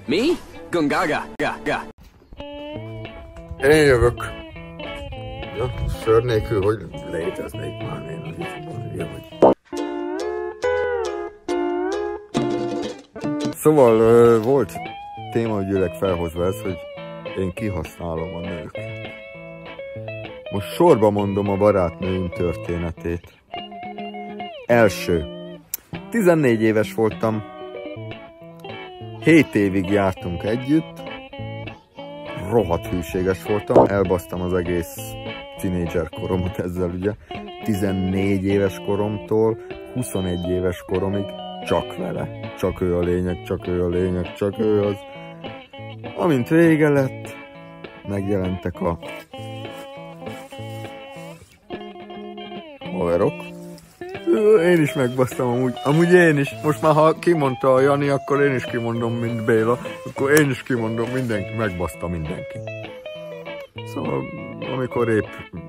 Me? Gungaga. Én jövök. Ja, sör nélkül, hogy léteznék már én az is, hogy... Szóval volt témaügyileg felhozva ez, hogy én kihasználom a nőket. Most sorba mondom a barátnőim történetét. Első. 14 éves voltam. 7 évig jártunk együtt. Rohadt hűséges voltam. Elbasztam az egész tínédzser koromat ezzel, ugye. 14 éves koromtól 21 éves koromig csak vele. Csak ő a lényeg, csak ő a lényeg, csak ő az. Amint vége lett, megjelentek a haverok. Én is megbasztam amúgy én is. Most már ha kimondta a Jani, akkor én is kimondom, mint Béla. Akkor én is kimondom, mindenki, megbaszta mindenki. Szóval amikor épp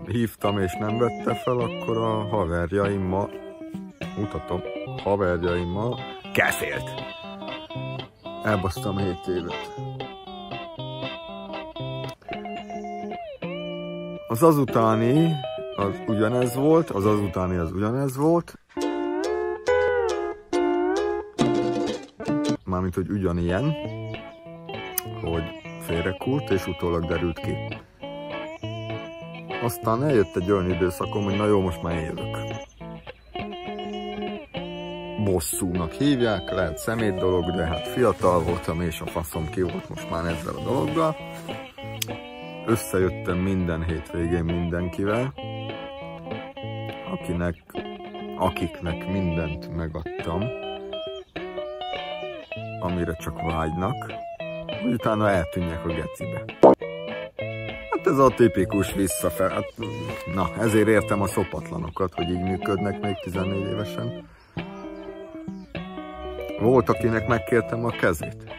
hívtam és nem vette fel, akkor a haverjaimmal, mutatom, haverjaimmal kefélt. Elbasztam 7 évet. Az azutáni az ugyanez volt, az azutáni az ugyanez volt. Mármint, hogy ugyanilyen, hogy félrekult, és utólag derült ki. Aztán eljött egy olyan időszakom, hogy na jó, most már élök. Bosszúnak hívják, lehet szemét dolog, de hát fiatal voltam, és a faszom ki volt most már ezzel a dologgal. Összejöttem minden hétvégén mindenkivel, akiknek mindent megadtam, amire csak vágynak, hogy utána eltűnjek a gecibe. Hát ez a tipikus visszafel. Hát, na, ezért értem a szopatlanokat, hogy így működnek még 14 évesen. Volt, akinek megkértem a kezét.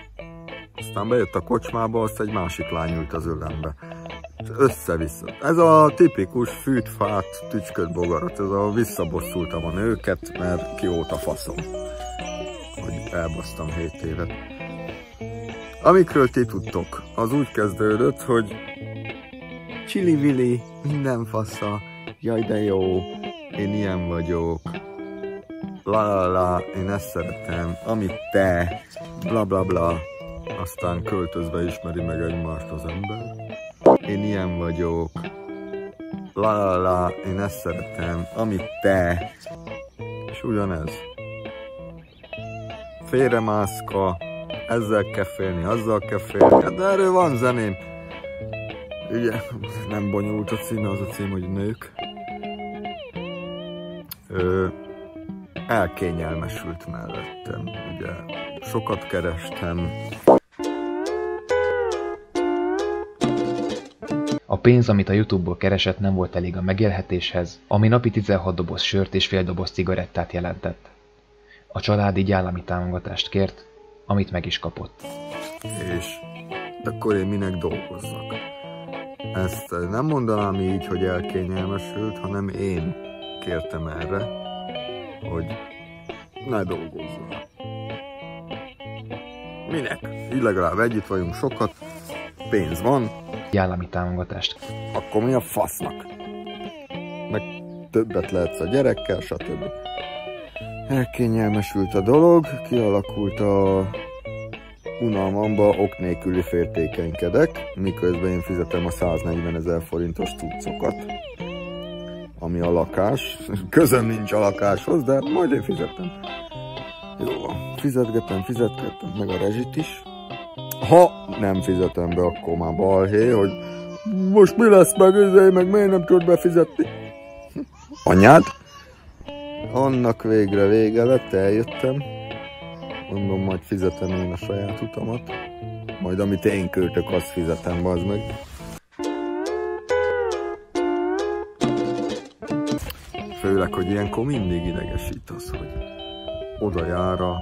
Aztán bejött a kocsmába, azt egy másik lány ült az ölembe. Össze-vissza. Ez a tipikus fűt-fát, tücsköt bogarat, ez a visszabosszultam a nőket, mert ki volt a faszom, hogy elbasztam 7 évet. Amikről ti tudtok, az úgy kezdődött, hogy csili-vili, minden fasza, jaj de jó, én ilyen vagyok, la-la-la, én ezt szeretem, amit te, bla-bla-bla, aztán költözve ismeri meg egymást az ember. Én ilyen vagyok, la-la-la, én ezt szeretem, amit te, és ugyanez. Félremászka, ezzel kell félni, azzal kell félni, de erről van zeném. Ugye, nem bonyolult a címe, az a cím, hogy nők. Elkényelmesült mellettem, ugye, sokat kerestem. A pénz, amit a YouTube-ból keresett, nem volt elég a megélhetéshez, ami napi 16 doboz sört és fél doboz cigarettát jelentett. A család így állami támogatást kért, amit meg is kapott. És akkor én minek dolgozzak? Ezt nem mondanám így, hogy elkényelmesült, hanem én kértem erre, hogy ne dolgozzak. Minek? Így legalább együtt vagyunk sokat, pénz van. Állami támogatást. Akkor mi a fasznak? Meg többet lehetsz a gyerekkel, stb. Elkényelmesült a dolog, kialakult a unalmamba, ok nélküli féltékenykedek, miközben én fizetem a 140 000 forintos cuccokat, ami a lakás. Közöm nincs a lakáshoz, de majd én fizetem. Jó, fizetgetem, meg a rezsit is. Ha nem fizetem be, akkor már balhé, hogy most mi lesz meg miért nem tudod befizetni? Anyád? Annak végre vége lett, eljöttem. Mondom, majd fizetem én a saját utamat. Majd amit én költök, azt fizetem, bazd meg. Főleg, hogy ilyenkor mindig idegesít az, hogy oda jár a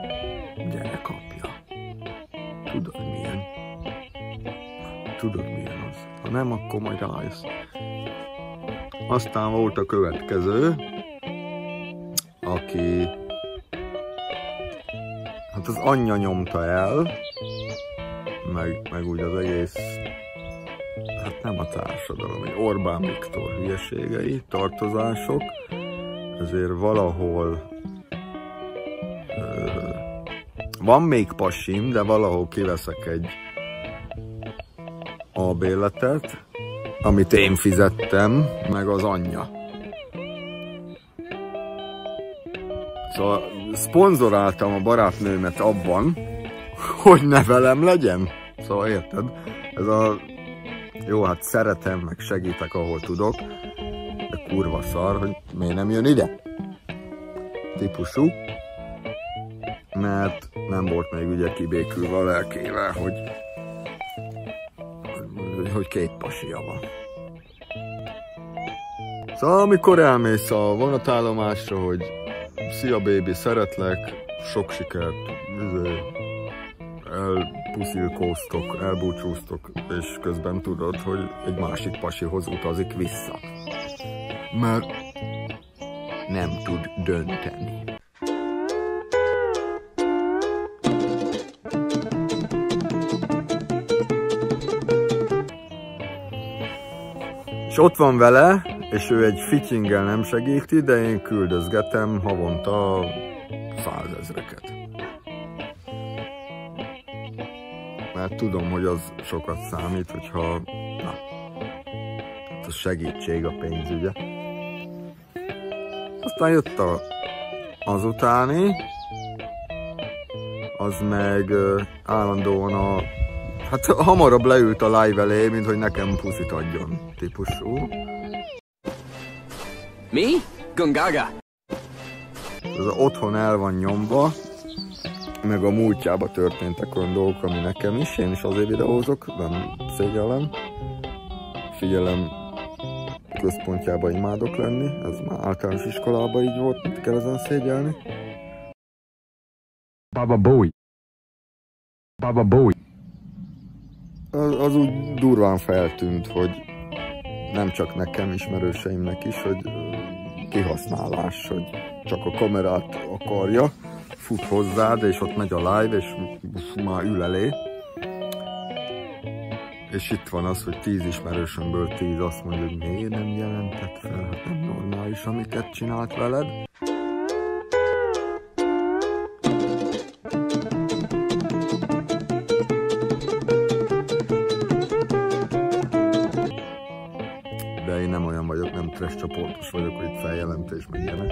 gyerekapja. Tudod milyen? Tudod milyen az? Ha nem, akkor majd rájössz. Aztán volt a következő, aki hát az anyja nyomta el, meg úgy az egész, hát nem a társadalom, hogy Orbán Viktor hülyeségei, tartozások, ezért valahol van még pasim, de valahol kiveszek egy albérletet, amit én fizettem, meg az anyja. Szóval szponzoráltam a barátnőmet abban, hogy ne velem legyen. Szóval érted? Ez a... Jó, hát szeretem, meg segítek, ahol tudok, de kurva szar, hogy miért nem jön ide? Típusú. Mert nem volt még ugye kibékülve a lelkével, hogy két pasia van. Szóval amikor elmész a vonatállomásra, hogy szia baby, szeretlek, sok sikert, elpuszilkóztok, elbúcsúztok, és közben tudod, hogy egy másik pasihoz utazik vissza. Mert nem tud dönteni. És ott van vele, és ő egy fittinggel nem segíti, de én küldözgetem havonta 100 000-eket. Mert tudom, hogy az sokat számít, hogyha a segítség a pénz, ugye. Aztán jött azutáni, az meg állandóan hát hamarabb leült a live elé, mint hogy nekem puszit adjon típusú. Mi? Gungaga? Ez otthon el van nyomva, meg a múltjában történtek olyan dolgok, ami nekem is, én is azért videózok, nem szégyellem. Figyelem központjában imádok lenni, ez már általános iskolában így volt, mit kell ezen szégyelni. Baba Bowie. Baba Bowie. Az úgy durván feltűnt, hogy nem csak nekem, ismerőseimnek is, hogy kihasználás, hogy csak a kamerát akarja, fut hozzád, és ott megy a live, és már ül elé. És itt van az, hogy 10 ismerősömből 10 azt mondja, hogy miért nem jelentett fel, hát nem normális, amiket csinált veled. De én nem olyan vagyok, nem trash csoportos vagyok, hogy itt feljelentés meg ilyenek.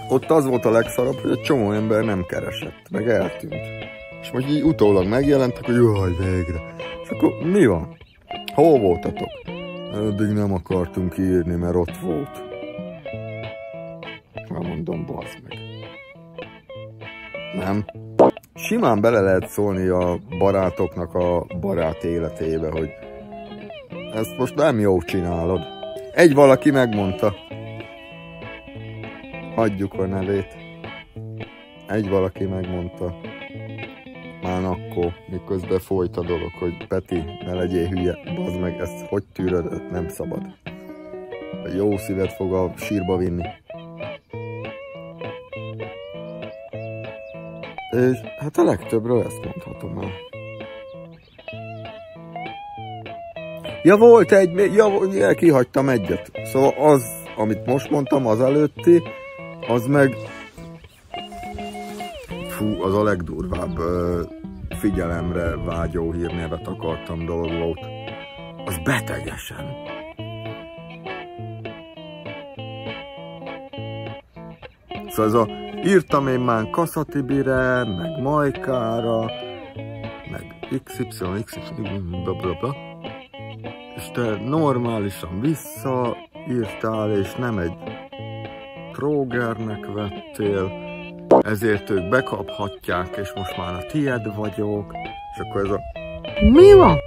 Ott az volt a legszarabb, hogy egy csomó ember nem keresett, meg eltűnt. És most így utólag megjelentek, hogy jaj, végre. És akkor mi van? Hol voltatok? Eddig nem akartunk írni, mert ott volt. Mondom, bazd meg. Nem. Simán bele lehet szólni a barátoknak a barát életébe, hogy ezt most nem jó csinálod. Egy valaki megmondta. Hagyjuk a nevét. Egy valaki megmondta. Már akkor, miközben folyt a dolog, hogy Peti, ne legyél hülye, bazd meg, ezt hogy tűröd, nem szabad. A jó szívet fog a sírba vinni. És hát a legtöbbről ezt mondhatom már. Ja, volt egy, ja, kihagytam egyet. Szóval az, amit most mondtam, az előtti, az meg... Fú, az a legdurvább figyelemre vágyó hírnevet akartam dolog volt. Az betegesen. Szóval ez a... Írtam én már Kaszatibire, meg Majkára, meg XY, blablabla. És te normálisan visszaírtál, és nem egy trógernek vettél, ezért ők bekaphatják, és most már a tied vagyok. És akkor ez a... Mi van?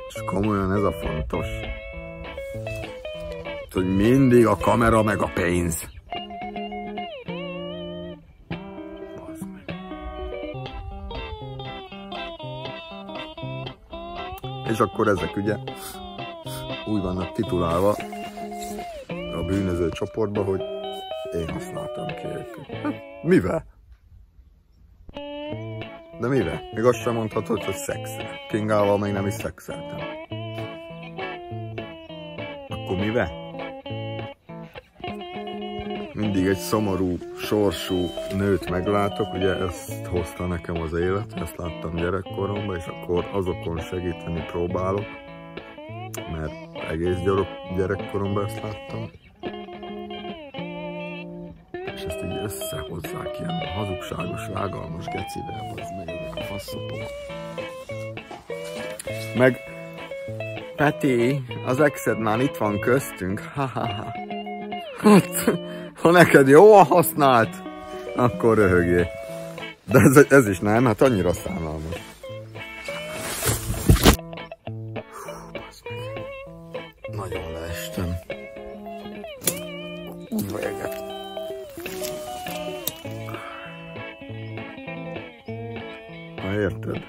És komolyan ez a fontos. Hogy mindig a kamera meg a pénz. És akkor ezek ugye úgy vannak titulálva, a bűnöző csoportba, hogy én használtam ki őket. Mivel? De mivel? Még azt sem mondhatod, hogy szexel. Kingával még nem is szexeltem. Akkor mivel? Mindig egy szomorú, sorsú nőt meglátok, ugye ezt hozta nekem az élet, ezt láttam gyerekkoromban, és akkor azokon segíteni próbálok, mert egész gyerekkoromban ezt láttam. És ezt így összehozzák ilyen hazugságos, rágalmas gecivel, az meg ezek a faszopok. Meg, Peti, az exed már itt van köztünk, ha-ha-ha. Hát, ha neked jól használt, akkor röhögjél. De ez is nem, hát annyira szánalmas. Nagyon leestem. Úgy véget. Ha érted?